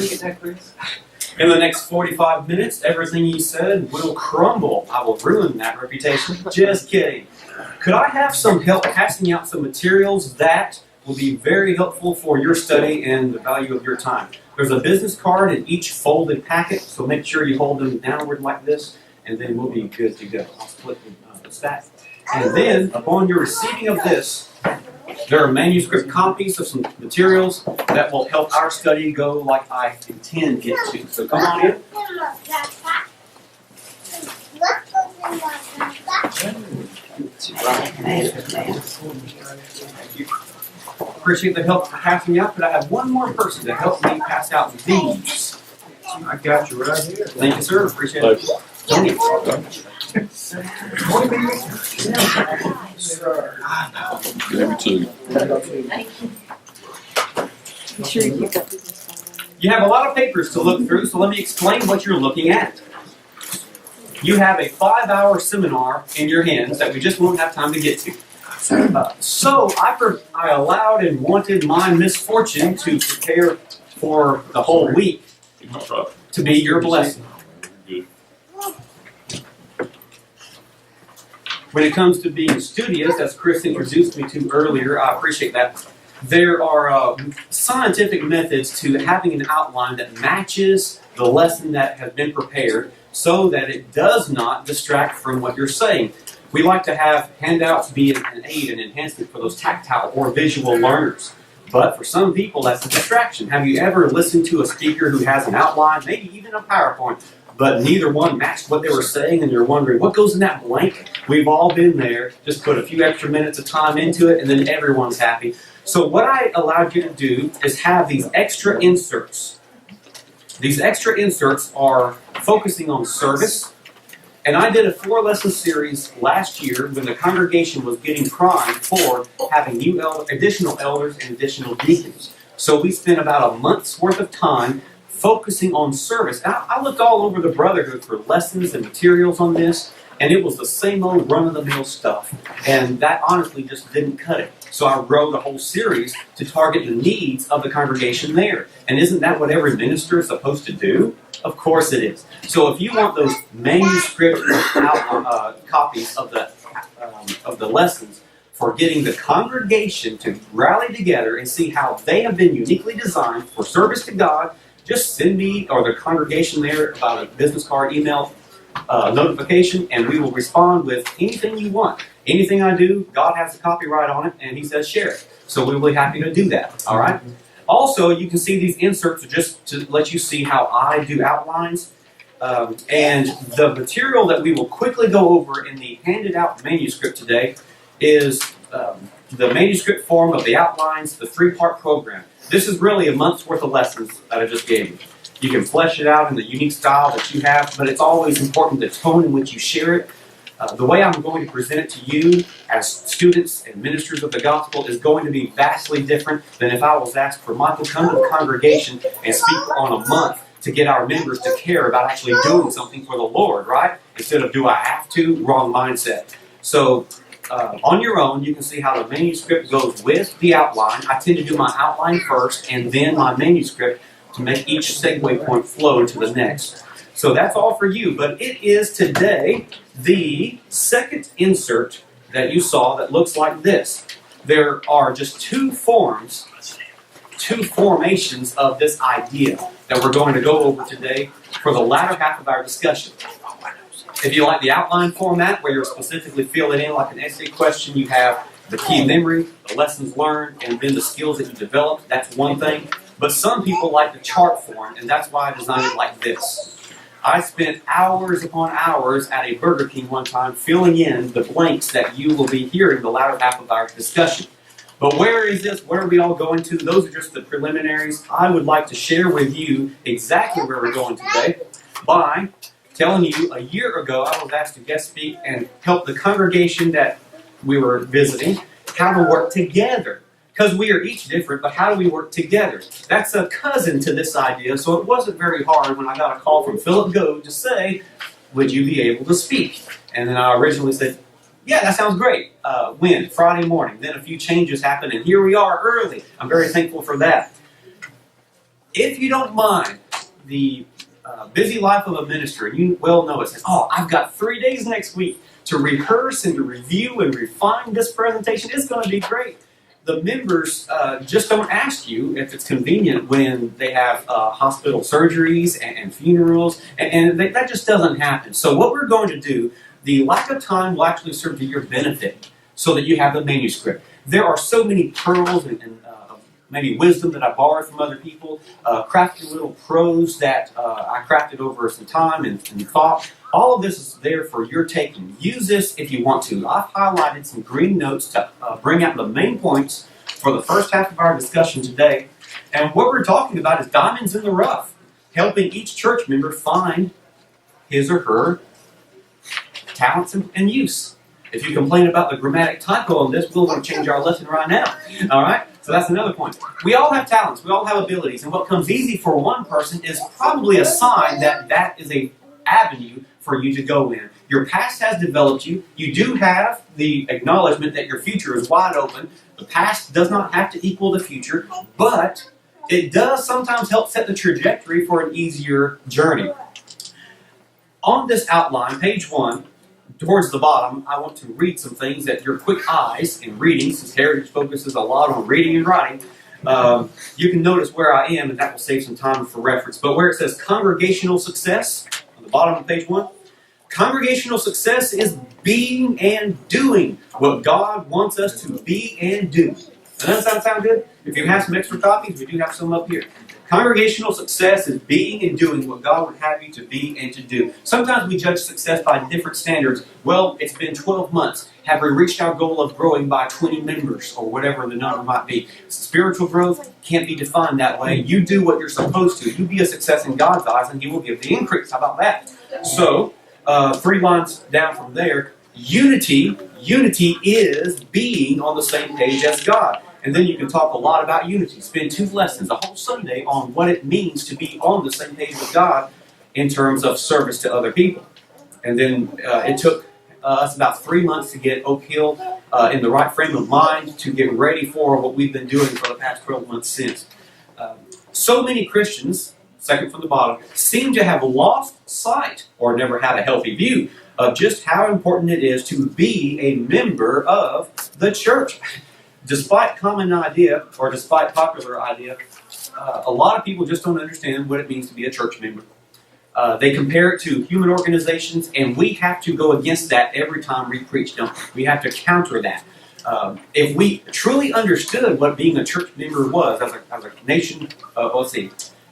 appreciate that, Chris. In the next 45 minutes, everything you said will crumble. I will ruin that reputation. Just kidding. Could I have some help passing out some materials that will be very helpful for your study and the value of your time? There's a business card in each folded packet, so make sure you hold them downward like this, and then we'll be good to go. I'll split the stack. And then, upon your receiving of this, there are manuscript copies of some materials that will help our study go like I intend it to. So come on in. Thank you. Appreciate the help passing out, but I have one more person to help me pass out these. I got you right here. Thank you, sir. Appreciate it. Tony. Me too. You have a lot of papers to look through, so let me explain what you're looking at. You have a 5-hour seminar in your hands that we just won't have time to get to. So I allowed and wanted my misfortune to prepare for the whole week to be your blessing. When it comes to being studious, as Chris introduced me to earlier, I appreciate that. There are scientific methods to having an outline that matches the lesson that has been prepared so that it does not distract from what you're saying. We like to have handouts be an aid and enhancement for those tactile or visual learners. But for some people, that's a distraction. Have you ever listened to a speaker who has an outline, maybe even a PowerPoint, but neither one matched what they were saying, and you're wondering, what goes in that blank? We've all been there. Just put a few extra minutes of time into it, and then everyone's happy. So what I allowed you to do is have these extra inserts. These extra inserts are focusing on service. And I did a 4-lesson series last year when the congregation was getting primed for having new additional elders and additional deacons. So we spent about a month's worth of time focusing on service. And I looked all over the Brotherhood for lessons and materials on this, and it was the same old run-of-the-mill stuff. And that honestly just didn't cut it. So I wrote a whole series to target the needs of the congregation there. And isn't that what every minister is supposed to do? Of course it is. So if you want those manuscript copies of the lessons for getting the congregation to rally together and see how they have been uniquely designed for service to God, just send me or the congregation there about a business card, email, notification, and we will respond with anything you want. Anything I do, God has the copyright on it, and He says share it. So we'll be happy to do that. All right? Also, you can see these inserts just to let you see how I do outlines. And the material that we will quickly go over in the handed out manuscript today is the manuscript form of the outlines, the 3-part program. This is really a month's worth of lessons that I just gave you. You can flesh it out in the unique style that you have, but it's always important the tone in which you share it. The way I'm going to present it to you as students and ministers of the gospel is going to be vastly different than if I was asked for Michael, come to the congregation and speak on a month to get our members to care about actually doing something for the Lord, right? Instead of do I have to, wrong mindset. So on your own, you can see how the manuscript goes with the outline. I tend to do my outline first and then my manuscript to make each segue point flow to the next. So that's all for you, but it is today the second insert that you saw that looks like this. There are just 2 forms, 2 formations of this idea that we're going to go over today for the latter half of our discussion. If you like the outline format, where you're specifically filling in like an essay question, you have the key memory, the lessons learned, and then the skills that you develop. That's one thing. But some people like the chart form, and that's why I designed it like this. I spent hours upon hours at a Burger King one time filling in the blanks that you will be hearing the latter half of our discussion. But where is this? Where are we all going to? Those are just the preliminaries. I would like to share with you exactly where we're going today by telling you a year ago I was asked to guest speak and help the congregation that we were visiting how to work together. Because we are each different, but how do we work together? That's a cousin to this idea, so it wasn't very hard when I got a call from Philip Goad to say, would you be able to speak? And then I originally said, yeah, that sounds great. When? Friday morning. Then a few changes happened, and here we are early. I'm very thankful for that. if you don't mind, the busy life of a minister, and you well know it, says, oh, I've got 3 days next week to rehearse and to review and refine this presentation. It's going to be great. The members just don't ask you if it's convenient when they have hospital surgeries and funerals, and that just doesn't happen. So what we're going to do, the lack of time will actually serve to your benefit so that you have the manuscript. There are so many pearls and maybe wisdom that I borrowed from other people, crafted little prose that I crafted over some time and thought. All of this is there for your taking. Use this if you want to. I've highlighted some green notes to bring out the main points for the first half of our discussion today. And what we're talking about is diamonds in the rough, helping each church member find his or her talents and use. If you complain about the grammatic typo on this, we're going to change our lesson right now. All right? So that's another point. We all have talents. We all have abilities. And what comes easy for one person is probably a sign that that is an avenue for you to go in. Your past has developed you. You do have the acknowledgement that your future is wide open. The past does not have to equal the future, but it does sometimes help set the trajectory for an easier journey. On this outline, page 1, towards the bottom, I want to read some things that your quick eyes in reading, since Heritage focuses a lot on reading and writing, you can notice where I am, and that will save some time for reference. But where it says congregational success, on the bottom of page 1, congregational success is being and doing what God wants us to be and do. Does that sound good? If you have some extra copies, we do have some up here. Congregational success is being and doing what God would have you to be and to do. Sometimes we judge success by different standards. Well, it's been 12 months. Have we reached our goal of growing by 20 members or whatever the number might be? Spiritual growth can't be defined that way. You do what you're supposed to. You be a success in God's eyes and He will give the increase. How about that? So, 3 lines down from there, unity is being on the same page as God. And then you can talk a lot about unity. Spend 2 lessons, a whole Sunday, on what it means to be on the same page with God in terms of service to other people. And then it took us about 3 months to get Oak Hill in the right frame of mind to get ready for what we've been doing for the past 12 months since. So many Christians, second from the bottom, seem to have lost sight or never had a healthy view of just how important it is to be a member of the church. Despite common idea, or despite popular idea, a lot of people just don't understand what it means to be a church member. They compare it to human organizations, and we have to go against that every time we preach, don't we? We have to counter that. If we truly understood what being a church member was as a nation,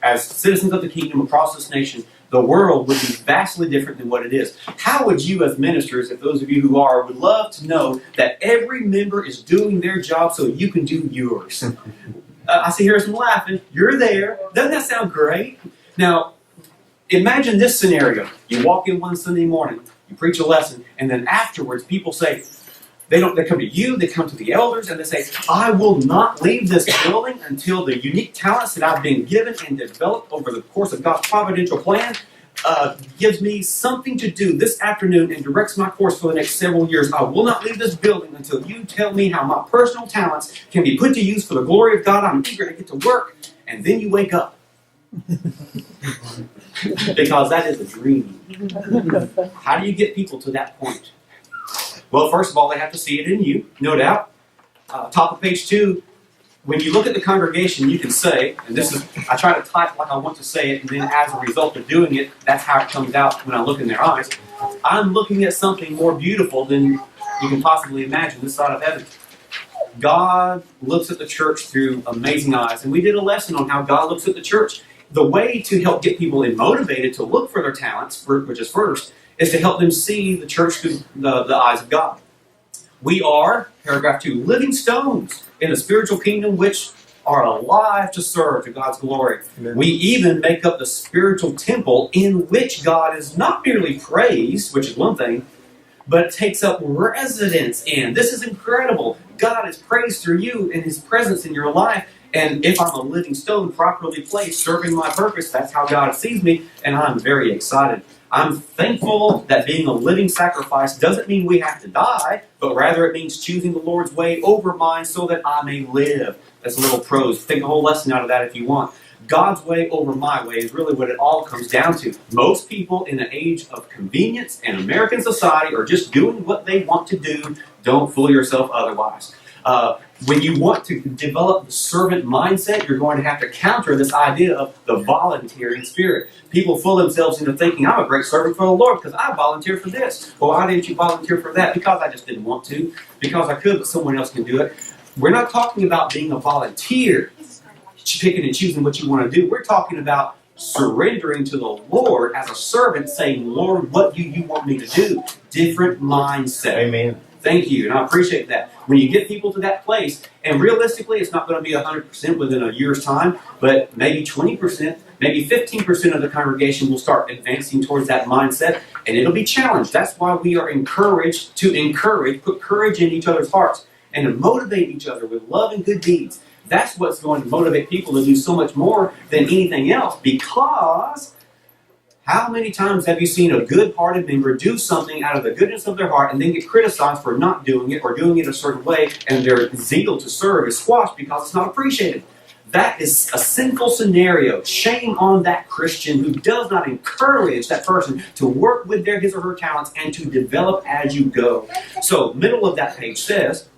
as citizens of the kingdom across this nation, the world would be vastly different than what it is. How would you as ministers, if those of you who are, would love to know that every member is doing their job so you can do yours? I see Harrison laughing. You're there. Doesn't that sound great? Now, imagine this scenario. You walk in one Sunday morning, you preach a lesson, and then afterwards people say, they come to you, they come to the elders, and they say, I will not leave this building until the unique talents that I've been given and developed over the course of God's providential plan gives me something to do this afternoon and directs my course for the next several years. I will not leave this building until you tell me how my personal talents can be put to use for the glory of God. I'm eager to get to work. And then you wake up. Because that is a dream. How do you get people to that point? Well, first of all, they have to see it in you, no doubt. Top of page 2, when you look at the congregation, you can say, and this is, I try to type like I want to say it, and then as a result of doing it, that's how it comes out when I look in their eyes. I'm looking at something more beautiful than you can possibly imagine this side of heaven. God looks at the church through amazing eyes, and we did a lesson on how God looks at the church. The way to help get people motivated to look for their talents, which is first, is to help them see the church through the eyes of God. We are, paragraph 2, living stones in the spiritual kingdom which are alive to serve to God's glory. Amen. We even make up the spiritual temple in which God is not merely praised, which is one thing, but takes up residence in. This is incredible. God is praised through you and His presence in your life. And if I'm a living stone properly placed, serving my purpose, that's how God sees me, and I'm very excited. I'm thankful that being a living sacrifice doesn't mean we have to die, but rather it means choosing the Lord's way over mine so that I may live. That's a little prose. Take a whole lesson out of that if you want. God's way over my way is really what it all comes down to. Most people in the age of convenience and American society are just doing what they want to do. Don't fool yourself otherwise. When you want to develop the servant mindset, you're going to have to counter this idea of the volunteering spirit. People fool themselves into thinking, I'm a great servant for the Lord because I volunteered for this. Well, why didn't you volunteer for that? Because I just didn't want to. Because I could, but someone else can do it. We're not talking about being a volunteer, picking and choosing what you want to do. We're talking about surrendering to the Lord as a servant, saying, Lord, what do you want me to do? Different mindset. Amen. Thank you, and I appreciate that. When you get people to that place, and realistically, it's not going to be 100% within a year's time, but maybe 20%, maybe 15% of the congregation will start advancing towards that mindset, and it'll be challenged. That's why we are encouraged to put courage in each other's hearts, and to motivate each other with love and good deeds. That's what's going to motivate people to do so much more than anything else, because how many times have you seen a good-hearted member do something out of the goodness of their heart and then get criticized for not doing it or doing it a certain way, and their zeal to serve is squashed because it's not appreciated? That is a sinful scenario. Shame on that Christian who does not encourage that person to work with his or her talents and to develop as you go. So, middle of that page says,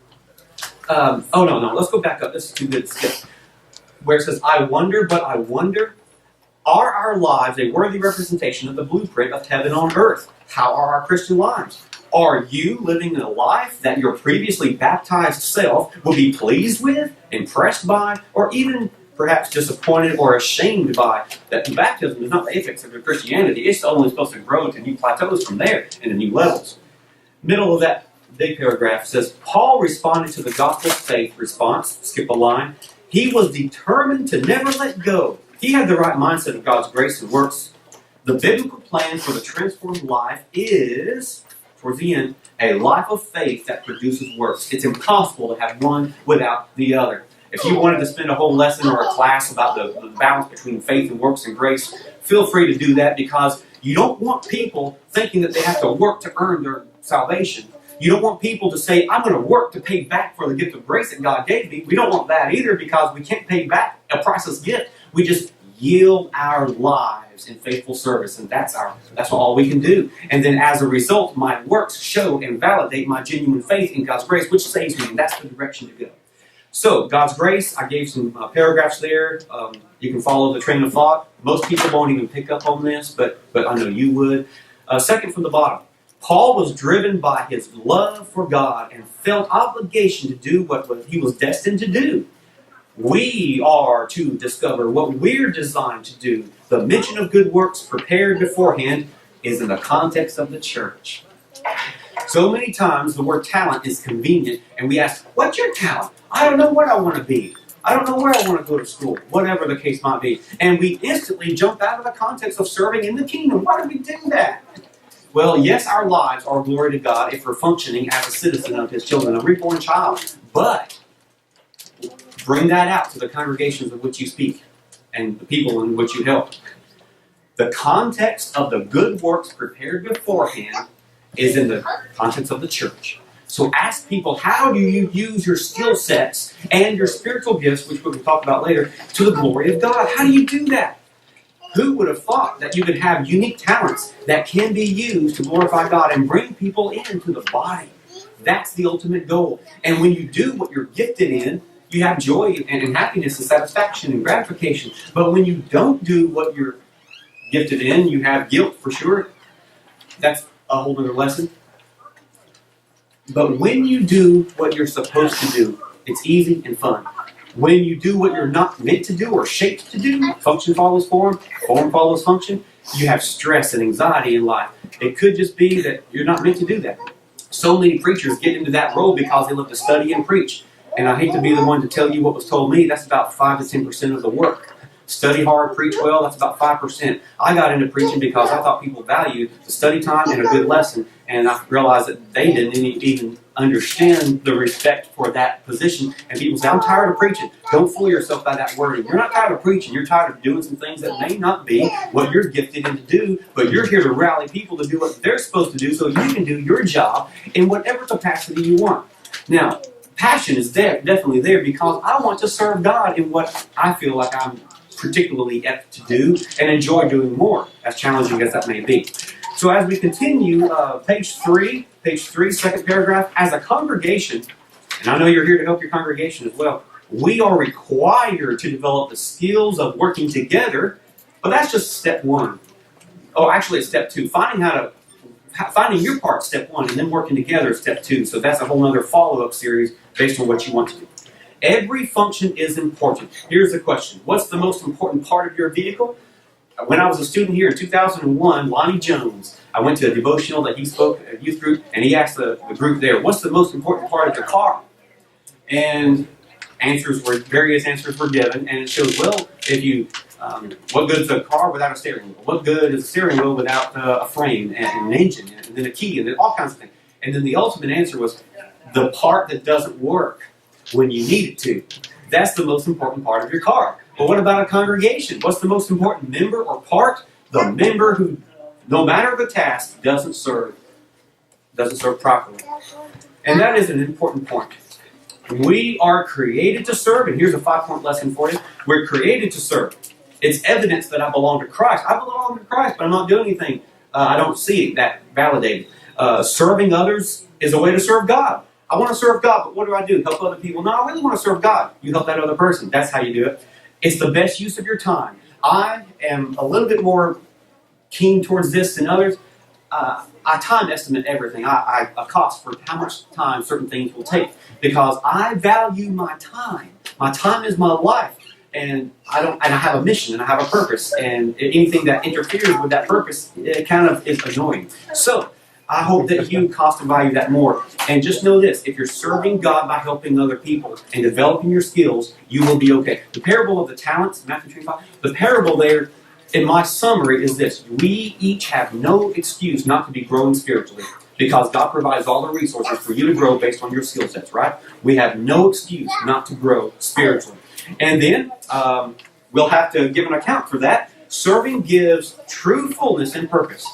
let's go back up. This is too good to skip. Where it says, I wonder, are our lives a worthy representation of the blueprint of heaven on earth? How are our Christian lives? Are you living a life that your previously baptized self will be pleased with, impressed by, or even perhaps disappointed or ashamed by? That baptism is not the apex of your Christianity. It's only supposed to grow to new plateaus from there and to new levels. Middle of that big paragraph says, Paul responded to the gospel faith response. Skip a line. He was determined to never let go. He had the right mindset of God's grace and works. The biblical plan for the transformed life is, towards the end, a life of faith that produces works. It's impossible to have one without the other. If you wanted to spend a whole lesson or a class about the balance between faith and works and grace, feel free to do that, because you don't want people thinking that they have to work to earn their salvation. You don't want people to say, I'm going to work to pay back for the gift of grace that God gave me. We don't want that either, because we can't pay back a priceless gift. We just yield our lives in faithful service, and that's all we can do. And then as a result, my works show and validate my genuine faith in God's grace, which saves me, and that's the direction to go. So, God's grace, I gave some paragraphs there. You can follow the train of thought. Most people won't even pick up on this, but I know you would. Second from the bottom. Paul was driven by his love for God and felt obligation to do what he was destined to do. We are to discover what we're designed to do. The mention of good works prepared beforehand is in the context of the church. So many times the word talent is convenient, and we ask, what's your talent? I don't know what I want to be. I don't know where I want to go to school, whatever the case might be. And we instantly jump out of the context of serving in the kingdom. Why do we do that? Well, yes, our lives are glory to God if we're functioning as a citizen of His children, a reborn child. But bring that out to the congregations of which you speak and the people in which you help. The context of the good works prepared beforehand is in the context of the church. So ask people, how do you use your skill sets and your spiritual gifts, which we'll talk about later, to the glory of God? How do you do that? Who would have thought that you could have unique talents that can be used to glorify God and bring people into the body? That's the ultimate goal. And when you do what you're gifted in, you have joy and happiness and satisfaction and gratification. But when you don't do what you're gifted in, you have guilt for sure. That's a whole other lesson. But when you do what you're supposed to do, it's easy and fun. When you do what you're not meant to do or shaped to do, function follows form, form follows function, you have stress and anxiety in life. It could just be that you're not meant to do that. So many preachers get into that role because they love to study and preach. And I hate to be the one to tell you what was told me. That's about 5 to 10% of the work. Study hard, preach well, that's about 5%. I got into preaching because I thought people valued the study time and a good lesson. And I realized that they didn't even understand the respect for that position. And people say, I'm tired of preaching. Don't fool yourself by that wording. You're not tired of preaching. You're tired of doing some things that may not be what you're gifted in to do, but you're here to rally people to do what they're supposed to do so you can do your job in whatever capacity you want. Now, passion is definitely there because I want to serve God in what I feel like I'm particularly apt to do and enjoy doing more, as challenging as that may be. So as we continue, page three, second paragraph, as a congregation, and I know you're here to help your congregation as well, we are required to develop the skills of working together, but that's just step one. Oh, actually, it's step two. Finding your part, step one, and then working together, step two. So that's a whole other follow-up series based on what you want to do. Every function is important. Here's the question. What's the most important part of your vehicle? When I was a student here in 2001, Lonnie Jones, I went to a devotional that he spoke at a youth group, and he asked the group there, what's the most important part of your car? And various answers were given, and it shows, well, if you, what good is a car without a steering wheel? What good is a steering wheel without a frame and an engine, and then a key, and then all kinds of things. And then the ultimate answer was the part that doesn't work when you need it to. That's the most important part of your car. But what about a congregation? What's the most important member or part? The member who, no matter the task, doesn't serve properly. And that is an important point. We are created to serve, and here's a 5-point lesson for you. We're created to serve. It's evidence that I belong to Christ. I belong to Christ, but I'm not doing anything. I don't see that validated. Serving others is a way to serve God. I want to serve God, but what do I do? Help other people? No, I really want to serve God. You help that other person. That's how you do it. It's the best use of your time. I am a little bit more keen towards this than others. I time estimate everything. I cost for how much time certain things will take because I value my time. My time is my life, and I have a mission and I have a purpose, and anything that interferes with that purpose, it kind of is annoying. So I hope that you cost and value that more. And just know this, if you're serving God by helping other people and developing your skills, you will be okay. The parable of the talents, Matthew 25, the parable there, in my summary, is this. We each have no excuse not to be growing spiritually because God provides all the resources for you to grow based on your skill sets, right? We have no excuse not to grow spiritually. And then we'll have to give an account for that. Serving gives true fullness and purpose.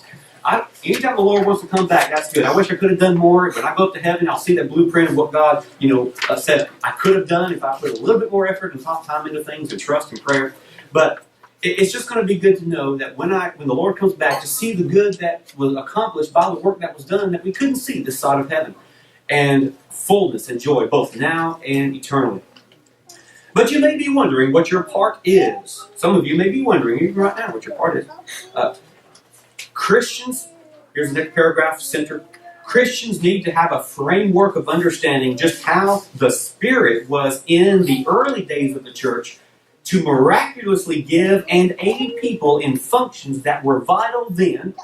Anytime the Lord wants to come back, that's good. I wish I could have done more. When I go up to heaven, I'll see that blueprint of what God, said I could have done if I put a little bit more effort and time into things and trust and prayer. But it's just going to be good to know that when the Lord comes back, to see the good that was accomplished by the work that was done that we couldn't see this side of heaven, and fullness and joy both now and eternally. But you may be wondering what your part is. Some of you may be wondering even right now what your part is. Christians, here's the next paragraph, center. Christians need to have a framework of understanding just how the Spirit was in the early days of the church to miraculously give and aid people in functions that were vital then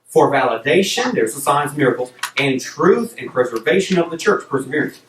for validation, there's the signs and miracles, and truth and preservation of the church, perseverance.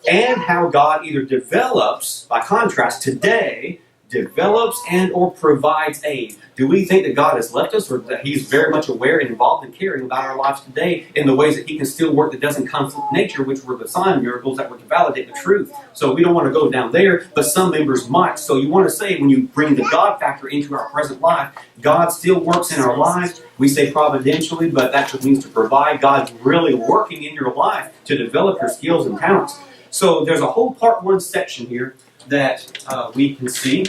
And how God either develops, by contrast, today, develops and or provides aid. Do we think that God has left us, or that He's very much aware and involved in caring about our lives today in the ways that He can still work that doesn't conflict nature, which were the sign miracles that were to validate the truth? So we don't want to go down there, but some members might. So you want to say, when you bring the God factor into our present life, God still works in our lives. We say providentially, but that just means to provide. God's really working in your life to develop your skills and talents. So there's a whole part 1 section here that we can see.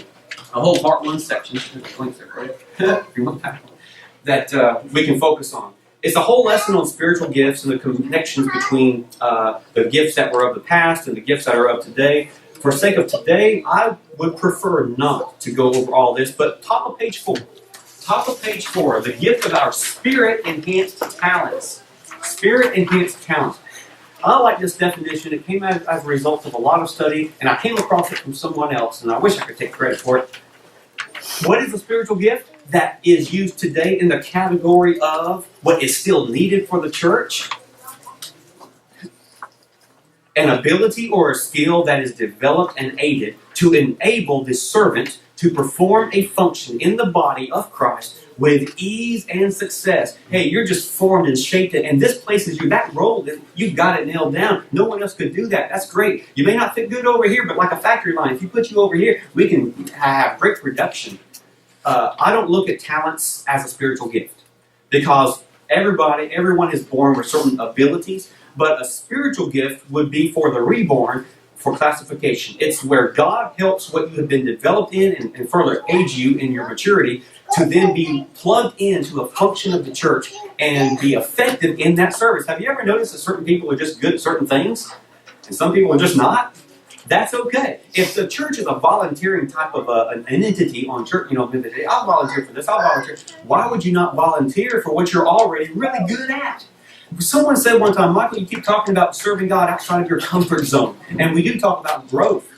A whole part 1 section that we can focus on. It's a whole lesson on spiritual gifts and the connections between the gifts that were of the past and the gifts that are of today. For sake of today, I would prefer not to go over all this, but top of page 4. Top of page 4, the gift of our spirit-enhanced talents. Spirit-enhanced talents. I like this definition. It came as a result of a lot of study, and I came across it from someone else, and I wish I could take credit for it. What is a spiritual gift that is used today in the category of what is still needed for the church? An ability or a skill that is developed and aided to enable the servant to perform a function in the body of Christ with ease and success. Hey, you're just formed and shaped it, and this places you, that role, you've got it nailed down. No one else could do that. That's great. You may not fit good over here, but like a factory line, if you put you over here, we can have great production. I don't look at talents as a spiritual gift because everyone is born with certain abilities, but a spiritual gift would be for the reborn for classification. It's where God helps what you have been developed in and further aids you in your maturity to then be plugged into a function of the church and be effective in that service. Have you ever noticed that certain people are just good at certain things and some people are just not? That's okay. If the church is a volunteering type of an entity on church, I'll volunteer for this, I'll volunteer. Why would you not volunteer for what you're already really good at? Someone said one time, Michael, you keep talking about serving God outside of your comfort zone. And we do talk about growth.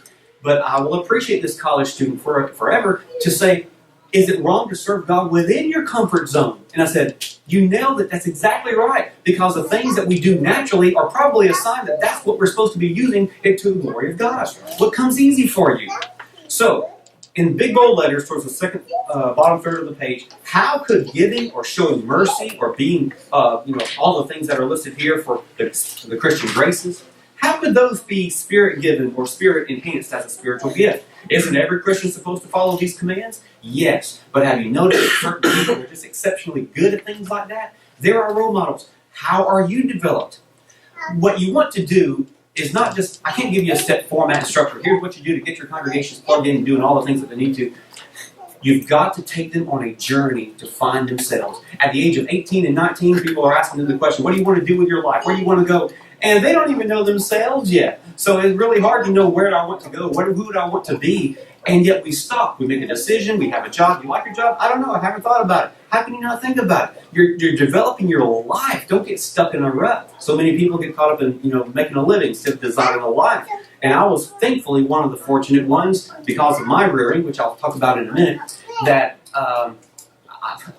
But I will appreciate this college student forever to say, is it wrong to serve God within your comfort zone? And I said, you nailed it. That's exactly right. Because the things that we do naturally are probably a sign that that's what we're supposed to be using it to the glory of God. What comes easy for you? So, in big bold letters towards the second bottom third of the page, how could giving or showing mercy or being, all the things that are listed here for the Christian graces, how could those be spirit-given or spirit-enhanced as a spiritual gift? Isn't every Christian supposed to follow these commands? Yes. But have you noticed that certain people are just exceptionally good at things like that? There are role models. How are you developed? What you want to do is not just, I can't give you a step format and structure. Here's what you do to get your congregations plugged in and doing all the things that they need to. You've got to take them on a journey to find themselves. At the age of 18 and 19, people are asking them the question, what do you want to do with your life? Where do you want to go? And they don't even know themselves yet. So it's really hard to know where do I want to go, who do I want to be, and yet we stop. We make a decision, we have a job. You like your job? I don't know, I haven't thought about it. How can you not think about it? You're developing your life. Don't get stuck in a rut. So many people get caught up in making a living instead of designing a life. And I was thankfully one of the fortunate ones because of my rearing, which I'll talk about in a minute, that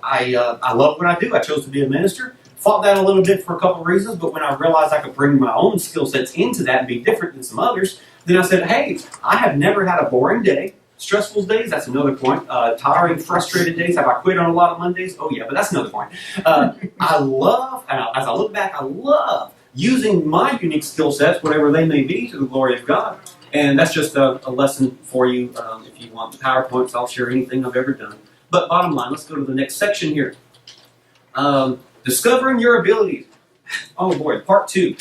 I love what I do. I chose to be a minister. Fought that a little bit for a couple of reasons, but when I realized I could bring my own skill sets into that and be different than some others, then I said, hey, I have never had a boring day. Stressful days, that's another point. Tiring, frustrated days. Have I quit on a lot of Mondays? Oh yeah, but that's another point. I love, as I look back, I love using my unique skill sets, whatever they may be, to the glory of God. And that's just a lesson for you. If you want the PowerPoints, I'll share anything I've ever done. But bottom line, let's go to the next section here. Discovering your abilities. Oh boy, part 2.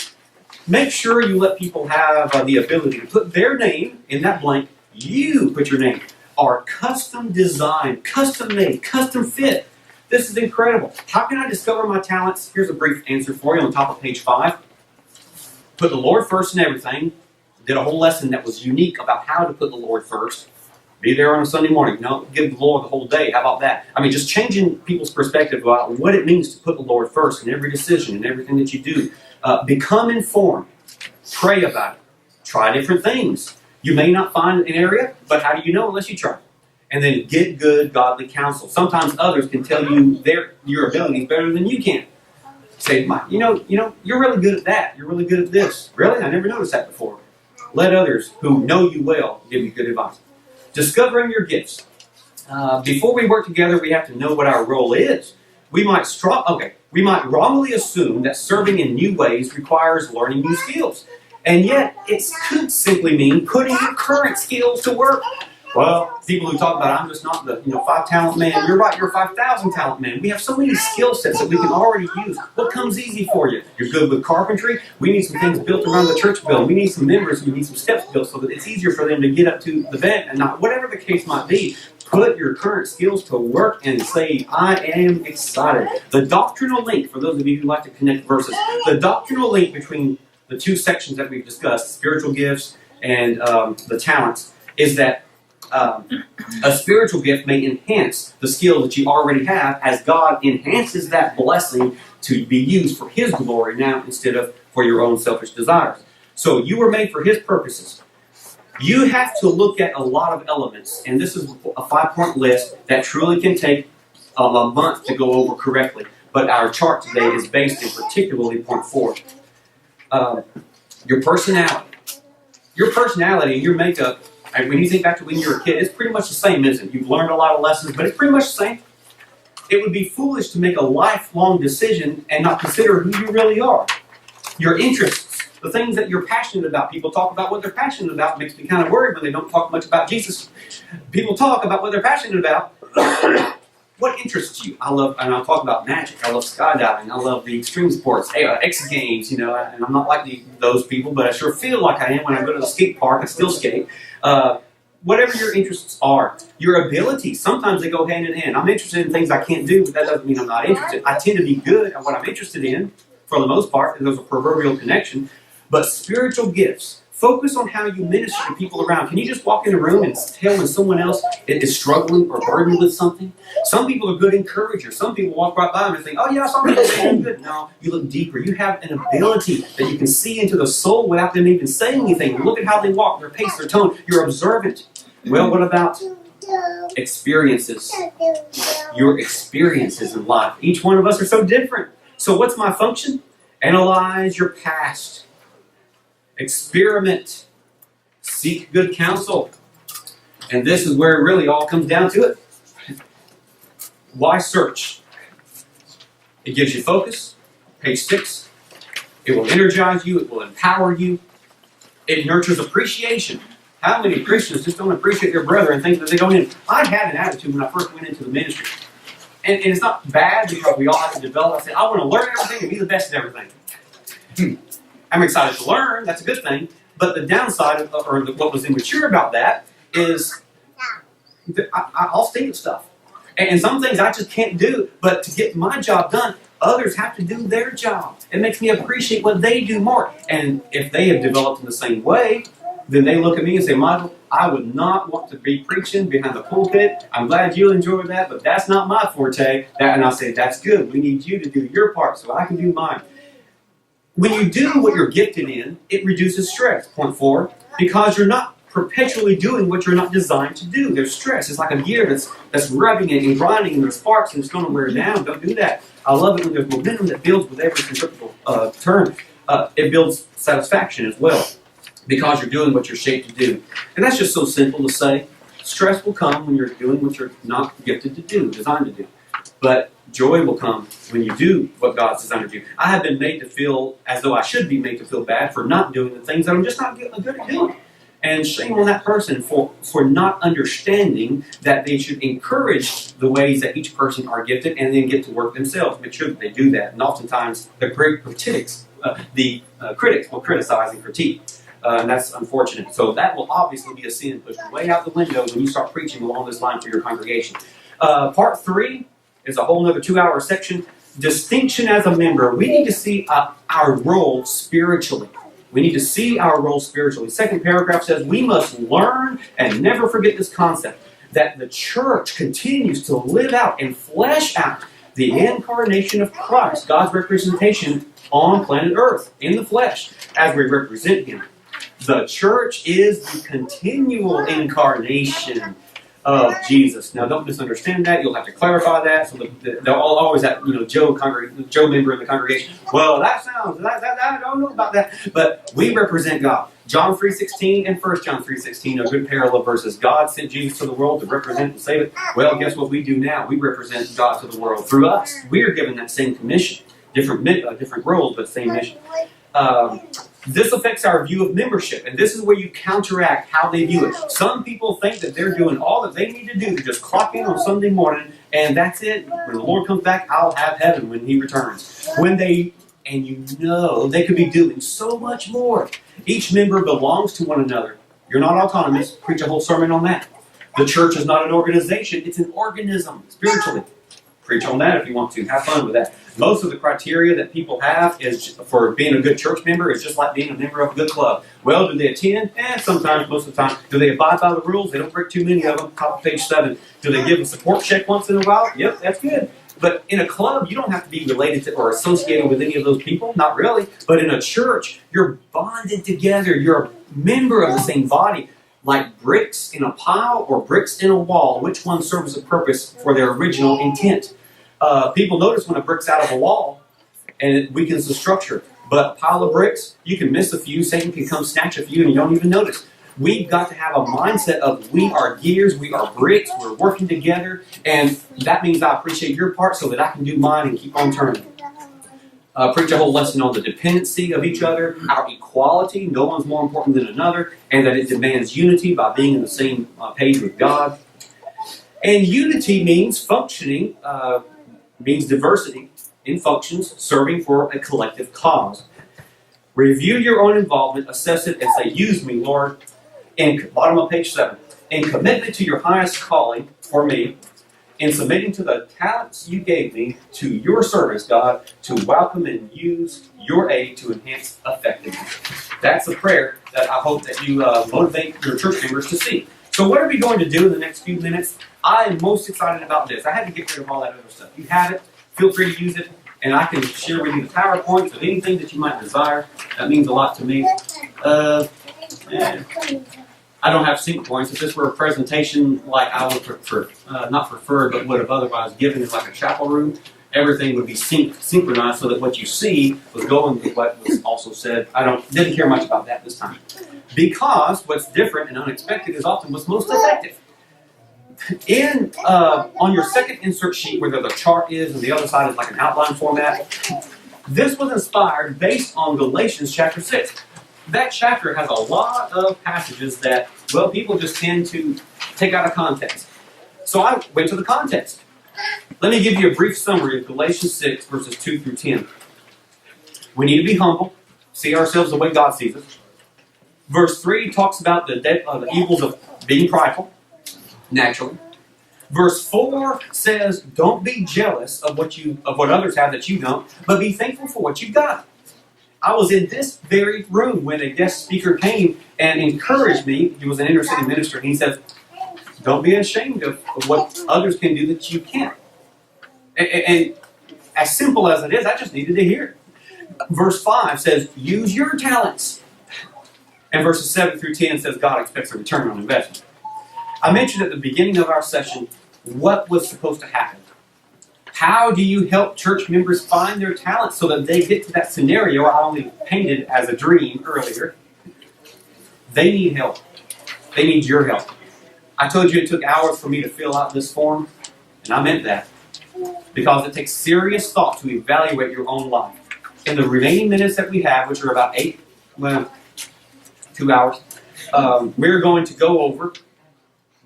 Make sure you let people have the ability to put their name in that blank. You put your name. Are custom designed, custom made, custom fit. This is incredible. How can I discover my talents? Here's a brief answer for you on top of page 5. Put the Lord first in everything. Did a whole lesson that was unique about how to put the Lord first. Be there on a Sunday morning. No, give the Lord the whole day. How about that? I mean, just changing people's perspective about what it means to put the Lord first in every decision and everything that you do. Become informed. Pray about it. Try different things. You may not find an area, but how do you know unless you try? And then get good, godly counsel. Sometimes others can tell you your abilities better than you can. Say, you're really good at that. You're really good at this. Really? I never noticed that before. Let others who know you well give you good advice. Discovering your gifts. Before we work together, we have to know what our role is. We might wrongly assume that serving in new ways requires learning new skills. And yet, it could simply mean putting your current skills to work. Well, people who talk about, I'm just not the 5-talent man. You're right, you're a 5,000 talent man. We have so many skill sets that we can already use. What comes easy for you? You're good with carpentry. We need some things built around the church building. We need some members. We need some steps built so that it's easier for them to get up to the bed and not, whatever the case might be. Put your current skills to work and say, I am excited. The doctrinal link, for those of you who like to connect verses, the doctrinal link between the two sections that we've discussed, spiritual gifts and the talents, is that a spiritual gift may enhance the skill that you already have as God enhances that blessing to be used for His glory now instead of for your own selfish desires. So you were made for His purposes. You have to look at a lot of elements, and this is a 5-point list that truly can take a month to go over correctly. But our chart today is based in particularly point 4. Your personality. Your personality and your makeup, when you think back to when you were a kid, it's pretty much the same, isn't it? You've learned a lot of lessons, but it's pretty much the same. It would be foolish to make a lifelong decision and not consider who you really are. Your interests, the things that you're passionate about. People talk about what they're passionate about. It makes me kind of worried when they don't talk much about Jesus. People talk about what they're passionate about, what interests you? And I'll talk about magic. I love skydiving. I love the extreme sports, X Games, and I'm not like those people, but I sure feel like I am when I go to the skate park. I still skate. Whatever your interests are, your abilities, sometimes they go hand in hand. I'm interested in things I can't do, but that doesn't mean I'm not interested. I tend to be good at what I'm interested in, for the most part, and there's a proverbial connection. But spiritual gifts, focus on how you minister to people around. Can you just walk in a room and tell when someone else is struggling or burdened with something? Some people are good encouragers. Some people walk right by them and think, oh yeah, some people are good. No, you look deeper. You have an ability that you can see into the soul without them even saying anything. Look at how they walk, their pace, their tone. You're observant. Well, what about experiences? Your experiences in life. Each one of us are so different. So what's my function? Analyze your past. Experiment. Seek good counsel. And this is where it really all comes down to it. Why search? It gives you focus. Page 6. It will energize you. It will empower you. It nurtures appreciation. How many Christians just don't appreciate their brother and think that they don't need? I had an attitude when I first went into the ministry. And it's not bad because we all have to develop. I said, I want to learn everything and be the best at everything. I'm excited to learn. That's a good thing. But the downside, what was immature about that, is that I'll stink at stuff. And some things I just can't do. But to get my job done, others have to do their job. It makes me appreciate what they do more. And if they have developed in the same way, then they look at me and say, Michael, I would not want to be preaching behind the pulpit. I'm glad you enjoyed that, but that's not my forte. And I say, that's good. We need you to do your part so I can do mine. When you do what you're gifted in, it reduces stress. Point 4, because you're not perpetually doing what you're not designed to do. There's stress. It's like a gear that's rubbing it and grinding and there's sparks and it's going to wear down. Don't do that. I love it when there's momentum that builds with every centrifugal turn. It builds satisfaction as well, because you're doing what you're shaped to do. And that's just so simple to say. Stress will come when you're doing what you're not gifted to do, designed to do. But joy will come when you do what God's designed to do. I have been made to feel as though I should be made to feel bad for not doing the things that I'm just not good at doing. And shame on that person for not understanding that they should encourage the ways that each person are gifted and then get to work themselves. Make sure that they do that. And oftentimes the critics will criticize and critique. And that's unfortunate. So that will obviously be a sin pushed way out the window when you start preaching along this line for your congregation. Part 3 is a whole other 2-hour section. Distinction as a member. We need to see our role spiritually. We need to see our role spiritually. Second paragraph says, we must learn and never forget this concept, that the church continues to live out and flesh out the incarnation of Christ, God's representation on planet Earth, in the flesh, as we represent Him. The church is the continual incarnation of Jesus. Now, don't misunderstand that. You'll have to clarify that. So they'll always have, Joe member in the congregation. Well, that sounds, I don't know about that. But we represent God. John 3:16 and 1 John 3:16 are good parallel verses. God sent Jesus to the world to represent and save it. Well, guess what we do now? We represent God to the world through us. We are given that same commission. Different roles, but same mission. This affects our view of membership, and this is where you counteract how they view it. Some people think that they're doing all that they need to do to just clock in on Sunday morning, and that's it. When the Lord comes back, I'll have heaven when He returns. They could be doing so much more. Each member belongs to one another. You're not autonomous. Preach a whole sermon on that. The church is not an organization. It's an organism, spiritually. Preach on that if you want to. Have fun with that. Most of the criteria that people have is for being a good church member is just like being a member of a good club. Well, do they attend? Sometimes, most of the time. Do they abide by the rules? They don't break too many of them. Top of page 7. Do they give a support check once in a while? Yep, that's good. But in a club, you don't have to be related to or associated with any of those people. Not really. But in a church, you're bonded together. You're a member of the same body. Like bricks in a pile or bricks in a wall, which one serves a purpose for their original intent? People notice when a brick's out of a wall and it weakens the structure. But a pile of bricks, you can miss a few, Satan can come snatch a few and you don't even notice. We've got to have a mindset of we are gears, we are bricks, we're working together, and that means I appreciate your part so that I can do mine and keep on turning. Preach a whole lesson on the dependency of each other, our equality, no one's more important than another, and that it demands unity by being on the same page with God. And unity means functioning, means diversity in functions, serving for a collective cause. Review your own involvement, assess it, and say, use me, Lord. In bottom of page 7. In commitment to your highest calling for me, in submitting to the talents you gave me to your service, God, to welcome and use your aid to enhance effectiveness. That's a prayer that I hope that you motivate your church members to see. So what are we going to do in the next few minutes? I am most excited about this. I had to get rid of all that other stuff. You have it. Feel free to use it. And I can share with you the PowerPoints of anything that you might desire. That means a lot to me. I don't have sync points. If this were a presentation like I would prefer, not prefer, but would have otherwise given in like a chapel room, everything would be synchronized so that what you see was going with what was also said. Didn't care much about that this time. Because what's different and unexpected is often what's most effective. On your second insert sheet where the chart is and the other side is like an outline format, this was inspired based on Galatians chapter 6. That chapter has a lot of passages that, well, people just tend to take out of context. So I went to the context. Let me give you a brief summary of Galatians 6, verses 2 through 10. We need to be humble, see ourselves the way God sees us. Verse 3 talks about the evils of being prideful, naturally. Verse 4 says, don't be jealous of what others have that you don't, but be thankful for what you've got. I was in this very room when a guest speaker came and encouraged me. He was an inner city minister, and he said, don't be ashamed of what others can do that you can't. And as simple as it is, I just needed to hear it. Verse 5 says, use your talents. And verses 7 through 10 says, God expects a return on investment. I mentioned at the beginning of our session what was supposed to happen. How do you help church members find their talents so that they get to that scenario I only painted as a dream earlier? They need help. They need your help. I told you it took hours for me to fill out this form, and I meant that. Because it takes serious thought to evaluate your own life. In the remaining minutes that we have, which are about 2 hours, we're going to go over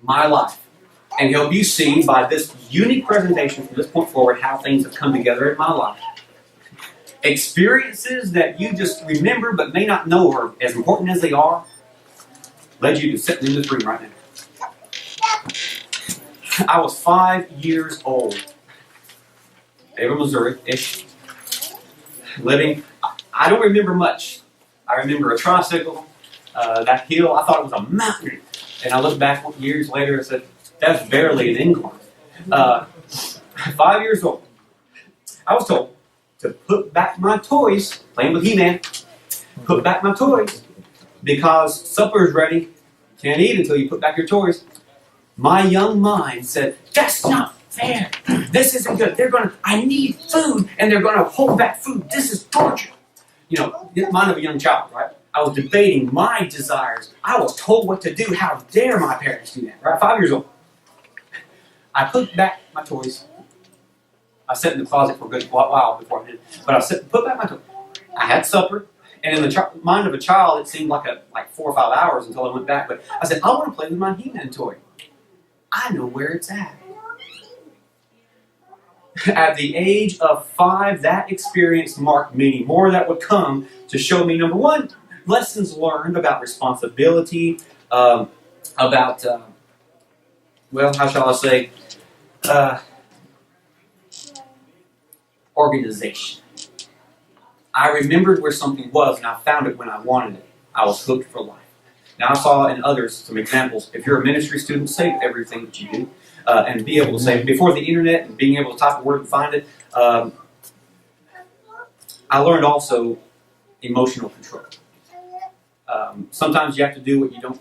my life and help you see by this unique presentation from this point forward how things have come together in my life. Experiences that you just remember but may not know are as important as they are led you to sit in this room right now. I was 5 years old. Ava, Missouri-ish. Living. I don't remember much. I remember a tricycle, that hill. I thought it was a mountain. And I looked back years later and said, that's barely an incline. 5 years old. I was told to put back my toys, playing with He-Man, put back my toys, because supper is ready. You can't eat until you put back your toys. My young mind said, that's not fair. This isn't good. I need food, and they're going to hold back food. This is torture. You know, mind of a young child, right? I was debating my desires. I was told what to do. How dare my parents do that, right? 5 years old. I put back my toys. I sat in the closet for a good while before I did. But I put back my toys. I had supper. And in the mind of a child, it seemed like 4 or 5 hours until I went back. But I said, I want to play with my He-Man toy. I know where it's at. At the age of 5, that experience marked many more that would come to show me, number one, lessons learned about responsibility, about, how shall I say, organization. I remembered where something was, and I found it when I wanted it. I was hooked for life. Now, I saw in others some examples. If you're a ministry student, save everything that you do. And be able to say, before the internet and being able to type a word and find it, I learned also emotional control. Sometimes you have to do what you don't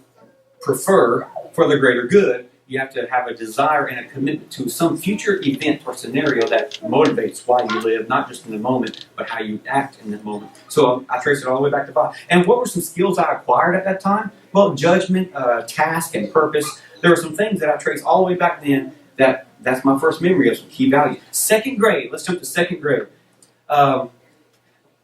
prefer for the greater good. You have to have a desire and a commitment to some future event or scenario that motivates why you live, not just in the moment, but how you act in the moment. So I trace it all the way back to 5. And what were some skills I acquired at that time? Well, judgment, task, and purpose. There were some things that I traced all the way back then that's my first memory of some key values. 2nd grade, let's jump to 2nd grade. I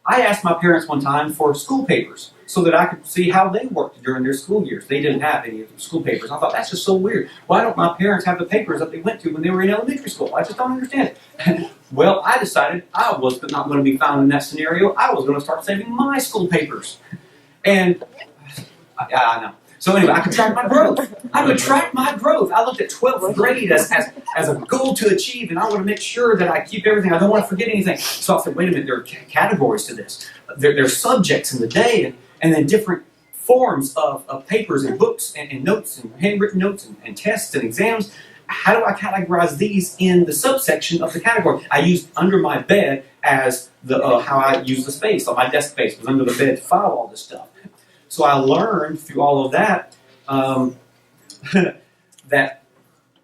I asked my parents one time for school papers so that I could see how they worked during their school years. They didn't have any of the school papers. I thought, that's just so weird. Why don't my parents have the papers that they went to when they were in elementary school? I just don't understand it. Well, I decided I was not going to be found in that scenario. I was going to start saving my school papers. And I know. So anyway, I could track my growth. I would track my growth. I looked at 12th grade as a goal to achieve, and I want to make sure that I keep everything. I don't want to forget anything. So I said, wait a minute, there are categories to this. There are subjects in the day, and then different forms of papers and books and notes and handwritten notes and tests and exams. How do I categorize these in the subsection of the category? I used under my bed as the how I use the space. So my desk space was under the bed to file all this stuff. So I learned through all of that that,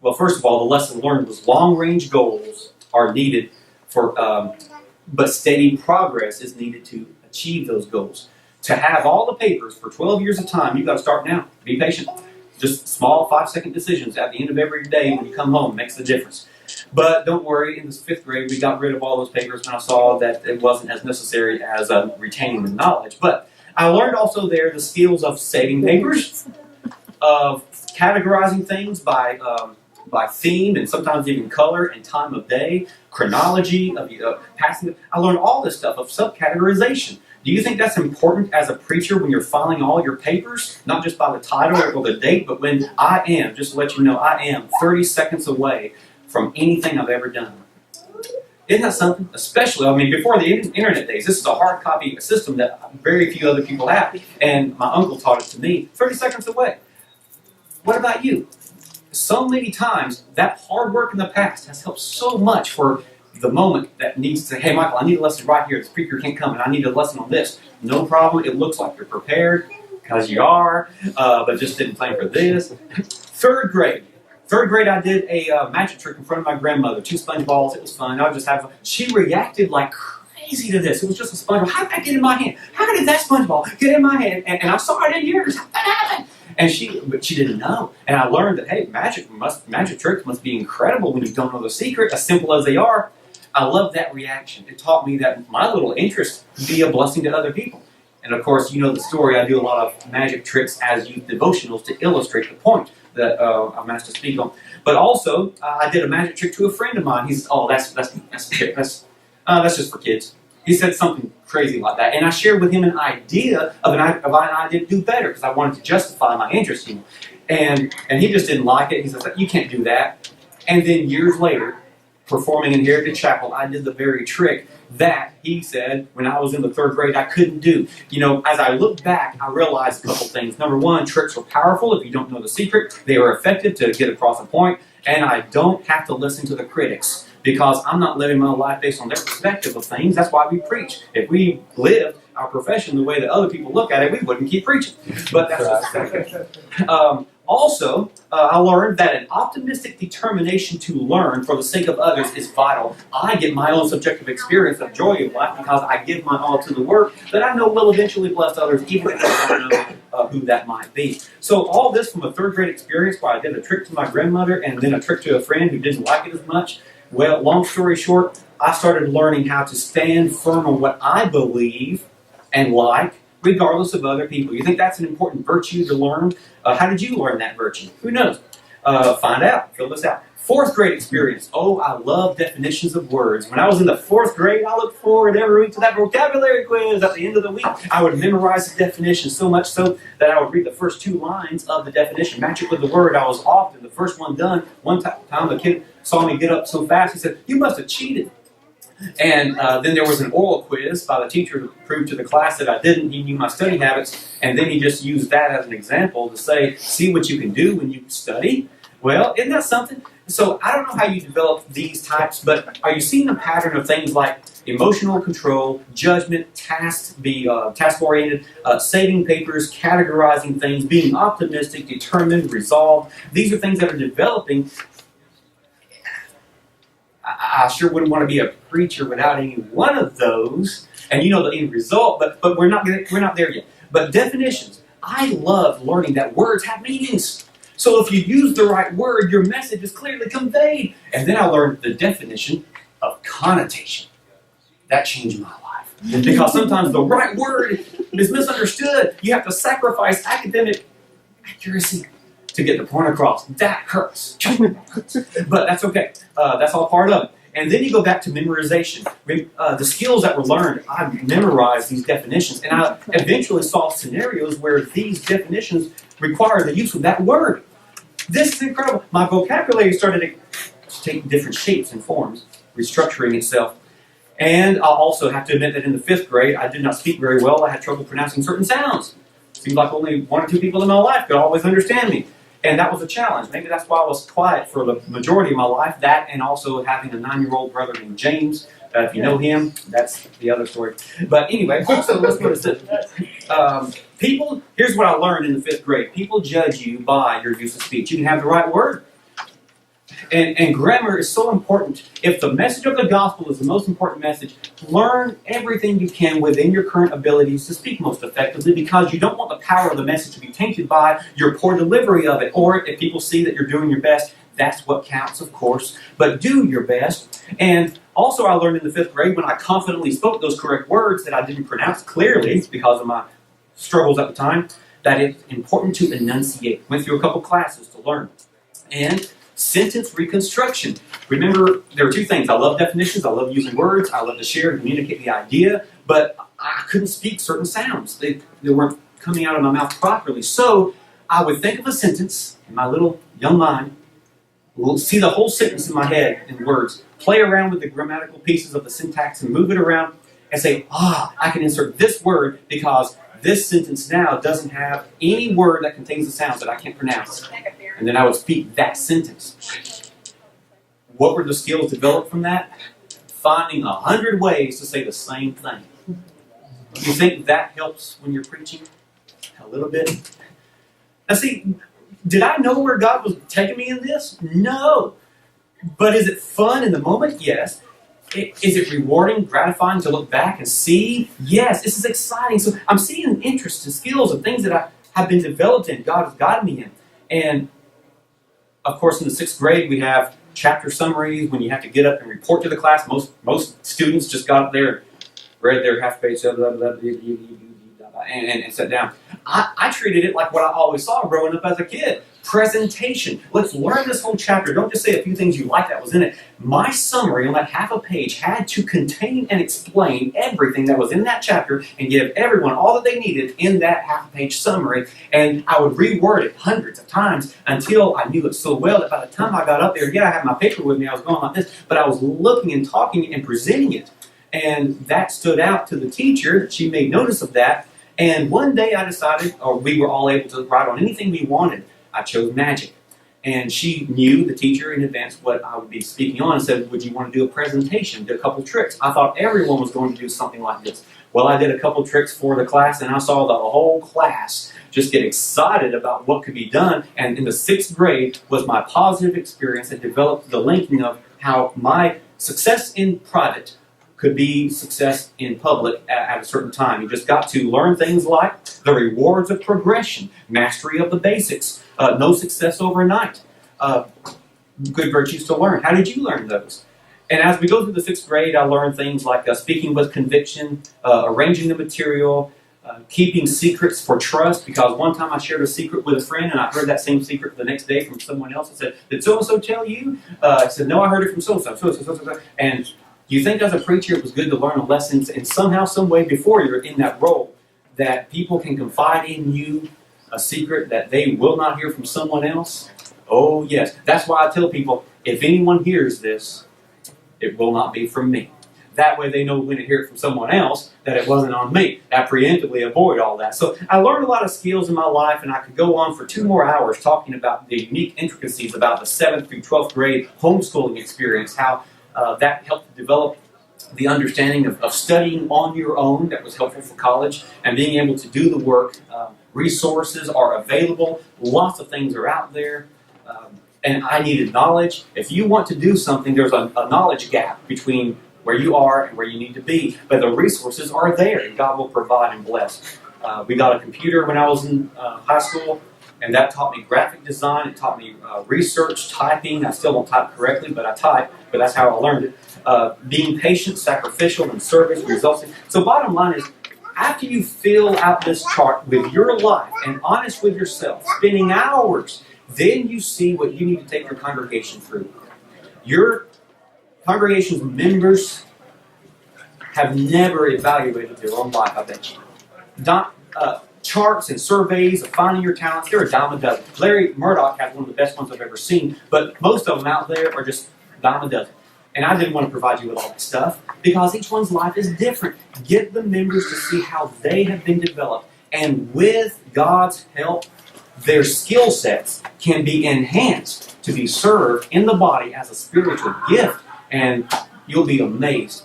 well, first of all, the lesson learned was long-range goals are needed but steady progress is needed to achieve those goals. To have all the papers for 12 years of time, you've got to start now. Be patient. Just small 5-second decisions at the end of every day when you come home makes the difference. But don't worry, in the 5th grade, we got rid of all those papers when I saw that it wasn't as necessary as retaining the knowledge. But I learned also there the skills of saving papers, of categorizing things by theme and sometimes even color and time of day, chronology of passing. I learned all this stuff of subcategorization. Do you think that's important as a preacher when you're filing all your papers, not just by the title or the date, but when I am, just to let you know, I am 30 seconds away from anything I've ever done? Isn't that something? Especially, I mean, before the internet days, this is a hard copy system that very few other people have, and my uncle taught it to me, 30 seconds away. What about you? So many times, that hard work in the past has helped so much for the moment that needs to, hey, Michael, I need a lesson right here. The speaker can't come, and I need a lesson on this. No problem. It looks like you're prepared, because you are, but just didn't plan for this. 3rd grade. 3rd grade, I did a magic trick in front of my grandmother. 2 sponge balls. It was fun. I was just having fun. She reacted like crazy to this. It was just a sponge ball. How did that get in my hand? How did that sponge ball get in my hand? And I saw it in yours. How did that happen? And she didn't know. And I learned that, hey, magic tricks must be incredible when you don't know the secret, as simple as they are. I love that reaction. It taught me that my little interest could be a blessing to other people. And of course, you know the story. I do a lot of magic tricks as youth devotionals to illustrate the point that I'm asked to speak on. But also, I did a magic trick to a friend of mine. He said, "Oh, that's just for kids." He said something crazy like that, and I shared with him an idea of an idea to do better because I wanted to justify my interest in him. And he just didn't like it. He said, "You can't do that." And then years later, performing in Heritage Chapel, I did the very trick that he said when I was in the 3rd grade I couldn't do. You know, as I look back, I realized a couple things. Number one, tricks are powerful if you don't know the secret. They are effective to get across a point, and I don't have to listen to the critics because I'm not living my life based on their perspective of things. That's why we preach. If we lived our profession the way that other people look at it, we wouldn't keep preaching. But that's just a second. Also, I learned that an optimistic determination to learn for the sake of others is vital. I get my own subjective experience of joy in life because I give my all to the work that I know will eventually bless others, even if I don't know who that might be. So all this from a 3rd grade experience where I did a trick to my grandmother and then a trick to a friend who didn't like it as much. Well, long story short, I started learning how to stand firm on what I believe and like, regardless of other people. You think that's an important virtue to learn? How did you learn that virtue? Who knows? Find out. Fill this out. 4th grade experience. Oh, I love definitions of words. When I was in the 4th grade, I looked forward every week to that vocabulary quiz at the end of the week. I would memorize the definition so much so that I would read the first 2 lines of the definition, match it with the word. I was often the first one done. One time a kid saw me get up so fast, he said, "You must have cheated." And then there was an oral quiz by the teacher to prove to the class that I didn't. He knew my study habits, and then he just used that as an example to say, see what you can do when you study. Well, isn't that something? So I don't know how you develop these types, but are you seeing a pattern of things like emotional control, judgment, task-oriented, saving papers, categorizing things, being optimistic, determined, resolved? These are things that are developing. I sure wouldn't want to be a preacher without any one of those. And you know the end result, but we're not there yet. But definitions. I love learning that words have meanings. So if you use the right word, your message is clearly conveyed. And then I learned the definition of connotation. That changed my life. Because sometimes the right word is misunderstood. You have to sacrifice academic accuracy to get the point across. That hurts. But that's okay. That's all part of it. And then you go back to memorization. The skills that were learned, I memorized these definitions, and I eventually saw scenarios where these definitions require the use of that word. This is incredible. My vocabulary started to take different shapes and forms, restructuring itself. And I'll also have to admit that in the 5th grade, I did not speak very well. I had trouble pronouncing certain sounds. It seemed like only 1 or 2 people in my life could always understand me. And that was a challenge. Maybe that's why I was quiet for the majority of my life. That and also having a 9-year-old brother named James. If you know him, that's the other story. But anyway, so let's go to this. People, here's what I learned in the 5th grade. People judge you by your use of speech. You can have the right word. And grammar is so important. If the message of the gospel is the most important message, learn everything you can within your current abilities to speak most effectively, because you don't want the power of the message to be tainted by your poor delivery of it. Or if people see that you're doing your best, that's what counts, of course. But do your best. And also I learned in the 5th grade, when I confidently spoke those correct words that I didn't pronounce clearly because of my struggles at the time, that it's important to enunciate. Went through a couple classes to learn. And sentence reconstruction. Remember, there are 2 things. I love definitions. I love using words. I love to share and communicate the idea. But I couldn't speak certain sounds. They weren't coming out of my mouth properly. So I would think of a sentence in my little young mind, see the whole sentence in my head in words, play around with the grammatical pieces of the syntax and move it around and say, I can insert this word because this sentence now doesn't have any word that contains the sounds that I can't pronounce. And then I would speak that sentence. What were the skills developed from that? Finding 100 ways to say the same thing. You think that helps when you're preaching? A little bit? Now see, did I know where God was taking me in this? No. But is it fun in the moment? Yes. Is it rewarding, gratifying to look back and see? Yes, this is exciting. So I'm seeing interests and skills and things that I have been developed in, God has guided me in. And of course, in the 6th grade, we have chapter summaries when you have to get up and report to the class. Most students just got up there and read their half page and sat down. I treated it like what I always saw growing up as a kid. Presentation. Let's learn this whole chapter. Don't just say a few things you like that was in it. My summary on that half a page had to contain and explain everything that was in that chapter and give everyone all that they needed in that half-page summary. And I would reword it hundreds of times until I knew it so well that by the time I got up there, I had my paper with me, I was going like this, but I was looking and talking and presenting it. And that stood out to the teacher. She made notice of that. And one day I decided, or we were all able to write on anything we wanted. I chose magic. And she knew, the teacher, in advance what I would be speaking on and said, would you want to do a presentation, do a couple tricks? I thought everyone was going to do something like this. Well, I did a couple tricks for the class, and I saw the whole class just get excited about what could be done. And in the 6th grade was my positive experience that developed the linking of how my success in private could be success in public at a certain time. You just got to learn things like the rewards of progression, mastery of the basics, no success overnight, good virtues to learn. How did you learn those? And as we go through the 6th grade, I learned things like speaking with conviction, arranging the material, keeping secrets for trust, because one time I shared a secret with a friend and I heard that same secret the next day from someone else and said, did so-and-so tell you? I said, no, I heard it from so-and-so. And you think as a preacher it was good to learn a lesson and somehow, some way before you're in that role that people can confide in you a secret that they will not hear from someone else? Oh yes. That's why I tell people, if anyone hears this, it will not be from me. That way they know when to hear it from someone else that it wasn't on me. I preemptively avoid all that. So I learned a lot of skills in my life, and I could go on for 2 more hours talking about the unique intricacies about the 7th through 12th grade homeschooling experience, how that helped develop the understanding of studying on your own that was helpful for college and being able to do the work. Resources are available. Lots of things are out there. And I needed knowledge. If you want to do something, there's a knowledge gap between where you are and where you need to be. But the resources are there, and God will provide and bless. We got a computer when I was in high school, And that taught me graphic design. It taught me research, typing. I still don't type correctly, but I type. But that's how I learned it. Being patient, sacrificial, and service results. So bottom line is, after you fill out this chart with your life and honest with yourself, spending hours, then you see what you need to take your congregation through. Your congregation's members have never evaluated their own life, I bet you. Charts and surveys of finding your talents, they're a dime a dozen. Larry Murdoch has one of the best ones I've ever seen, but most of them out there are just dime a dozen. And I didn't want to provide you with all that stuff because each one's life is different. Get the members to see how they have been developed. And with God's help, their skill sets can be enhanced to be served in the body as a spiritual gift. And you'll be amazed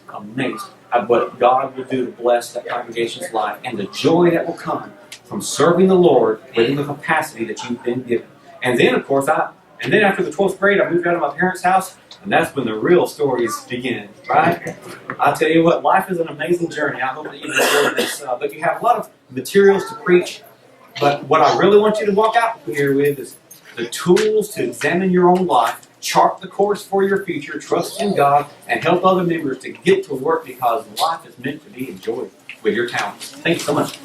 at what God will do to bless that congregation's life and the joy that will come from serving the Lord within the capacity that you've been given. And then, of course, after the 12th grade, I moved out of my parents' house, and that's when the real stories begin, right? I tell you what, life is an amazing journey. I hope that you enjoy this. But you have a lot of materials to preach. But what I really want you to walk out here with is the tools to examine your own life, chart the course for your future, trust in God, and help other members to get to work because life is meant to be enjoyed with your talents. Thank you so much.